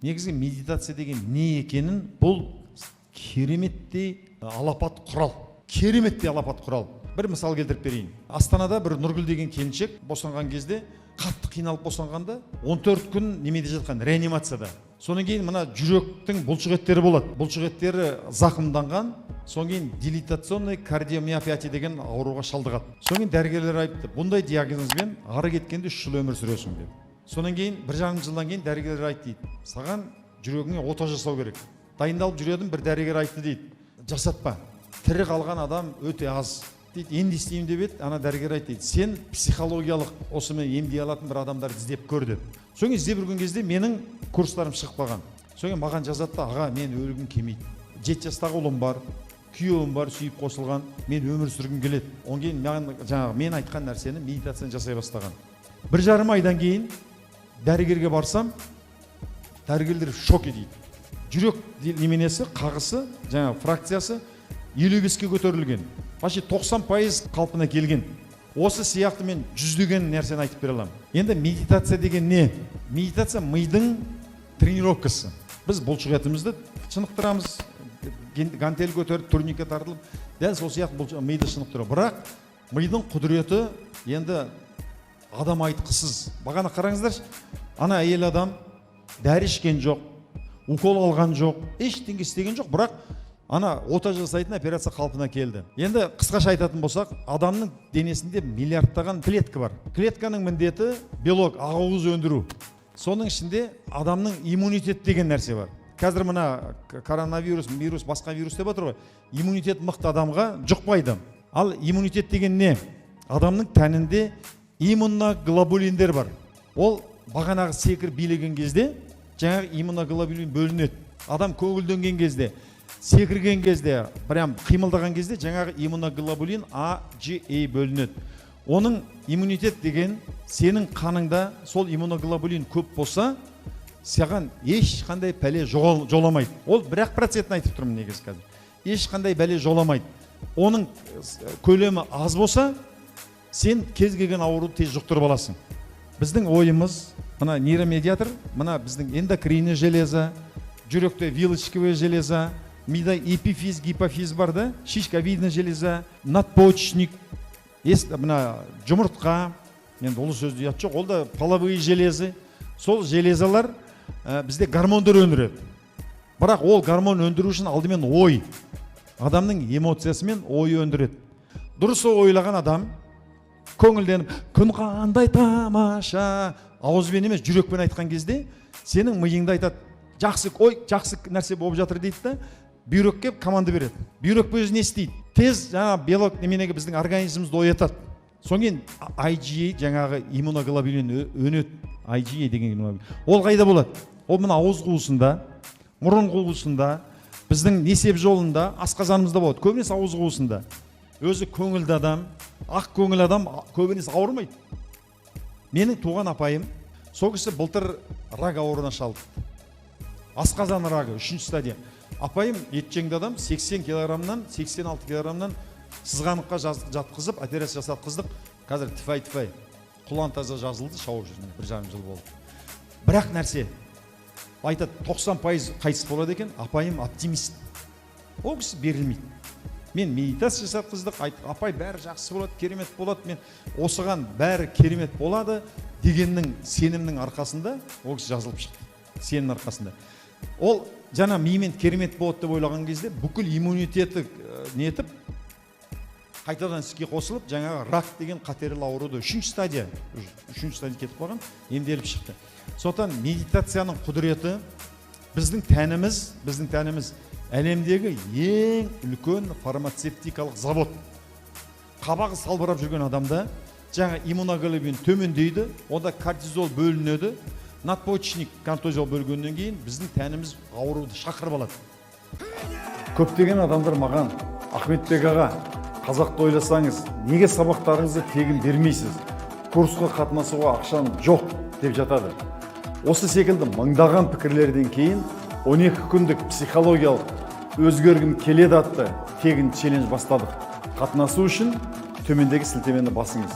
негізгі медитация деген не екенін, бұл кереметтей алапат құрал. Кереметтей алапат құрал. Бір мысал келтіріп берейін. Астанада бір Нұргүл деген келіншек босанған кезде, қатты қиналып босанғанда 14 күн немеде жатқан, реанимацияда. Содан кейін мына жүректің бұлшық еттері болады. Бұлшық еттері зақымданған, содан кейін дилатационный кардиомиопатия деген ауруға шалдығады. Содан кейін дәрігерлер айтты, бұндай диагнозбен ары кеткенде 3 жыл өмір сүресің деп. Содан кейін 1,5 жылдан кейін дәрігерлер айтты дейді, саған жүрегіңе ота жасау керек. Дайындалып жүредім, бір дәрігер айтты дейді, жасатпа. Тірі қалған адам өте аз. Дейді, енді істеймін деп еді, ана дәрігер айтты дейді, сен психологиялық осымен емдей алатын бір адамдар іздеп көр деп. Содан іздеп жүрген кезде менің курстарым шығып қалған. Содан маған жазады да, аға, мен өлгім келмейді. 7 жастағы ұлым бар, күйеуім бар, сүйіп қосылған, мен өмір сүргім келеді. Онан кейін жаңағы мен айтқан нәрсені медитацияны жасай бастаған. 1,5 айдан кейін дәрігерге барсам, дәрігерлер шок дейді. Жүрек неменесі, қағысы, жаңағы фракциясы 55-ке көтерілген. Баши 90% қалпына келген. Осы сияқты мен жүздеген нәрсені айтып бере аламын. Енді медитация деген не? Медитация мидың тренировкасы. Біз бұлшық етімізді шынықтырамыз, гантель көтеріп, турникке тартылып, дәл сол сияқты миды шынықтыру. Бірақ мидың құдіреті енді адам айтқысыз. Бағана қараңыздаршы, ана әйел адам дәрі ішкен жоқ, укол алған жоқ, ештеңе істеген жоқ, бірақ ана ота жасайтын операция қалпына келді. Енді қысқаша айтатын болсақ, адамның денесінде миллиардтаған клетка бар. Клетканың міндеті белок, ақуыз өндіру. Соның ішінде адамның иммунитет деген нәрсе бар. Қазір мына коронавирус, басқа вирус деп отыр ғой. Иммунитет мықты адамға жұқпайды. Ал иммунитет деген не? Адамның тәнінде иммуноглобулиндер бар. Ол бағанағы секір билеген кезде жаңағы иммуноглобулин бөлінеді. Адам көңілденген кезде, секірген кезде, прям қимылдаған кезде жаңағы иммуноглобулин А, G, E бөлінеді. Оның иммунитет деген сенің қаныңда сол иммуноглобулин көп болса, саған ешқандай пәле жоламайды. Ол 1% айтып тұрмын негізі қазір. Ешқандай бәле жоламайды. Оның көлемі аз болса, сен кез келген ауруды тез жұқтырып аласың. Біздің ойымыз, мына нейромедиатор, мына біздің эндокринный железа, жүректе вилочковое железа, мида эпифиз, гипофиз бар да, шишковидный железа, надпочечник, мына жұмыртқа, енді ол сөзді ұят жоқ, ол да половые железы. Сол железалар бізде гормондар өндіреді. Бірақ ол гормон өндіру үшін алдымен ой, адамның эмоциясымен ой өндіреді. Дұрыс ойлаған адам көңілденіп, күн қандай тамаша, ауызбен емес жүрекпен айтқан кезде сенің миыңда айтады, жақсы нәрсе болып жатыр дейді да, бүйрекке команда береді. Бүйрек өзі не істейді? Тез жаңа белок неменеге біздің организмімізді оятады. Содан кейін IgA жаңағы иммуноглобулин өнеді. IgA деген иммуноглобулин. Ол қайда болады? Ол мына ауыз қуысында, мұрын қуысында, біздің несеп жолында, асқазанымызда болады. Көбінесе ауыз қуысында. Өзі көңілді адам, ақ көңіл адам көбінесе ауырмайды. Менің туған апайым, сол кісі былтыр рак ауруына шалдықты. Асқазан рагы 3-ші стадия. Апайым етжеңді адам 80 килограммнан 86 килограммнан сызғаныққа жатқызып, операция жасатқыздық. Қазір тифай, құлан таза жазылды, шауып жүрмін, 1,5 жыл болды. Бірақ нәрсе, айтады 90% қайтыс болады екен, апайым оптимист. Ол кісі берілмейді. Мен медитация жасатқыздық, апай бәрі жақсы болады, керемет болады, мен осыған бәрі керемет болады дегеннің сенімнің арқасында ол кісі жазылып шықты. Сенің арқасында. Ол жаңа мимен керемет болады деп ойлаған кезде бүкіл иммунитеті нетіп, қайтадан іске қосылып, жаңағы рак деген қатерлі ауруды 3-ші стадия кетіп қалған, емделіп шықты. Сондықтан медитацияның құдіреті біздің тәніміз әлемдегі ең үлкен фармацевтикалық завод. Қабағы салбырап жүрген адамда жаңа иммуноглобулин төмендейді, онда кортизол бөлінеді, надпочечник кортизол бөлгеннен кейін біздің тәніміз ауруды шақырып алады. Көптеген адамдар маған, Ахметбек аға, қазақты ойласаңыз, неге сабақтарыңызды тегін бермейсіз? Курсқа қатынасуға ақшам жоқ деп жатады. Осы секілді мыңдаған пікірлерден кейін 12 күндік психологиялық өзгергім келеді атты тегін челлендж бастадық. Қатынасу үшін төмендегі сілтемені басыңыз.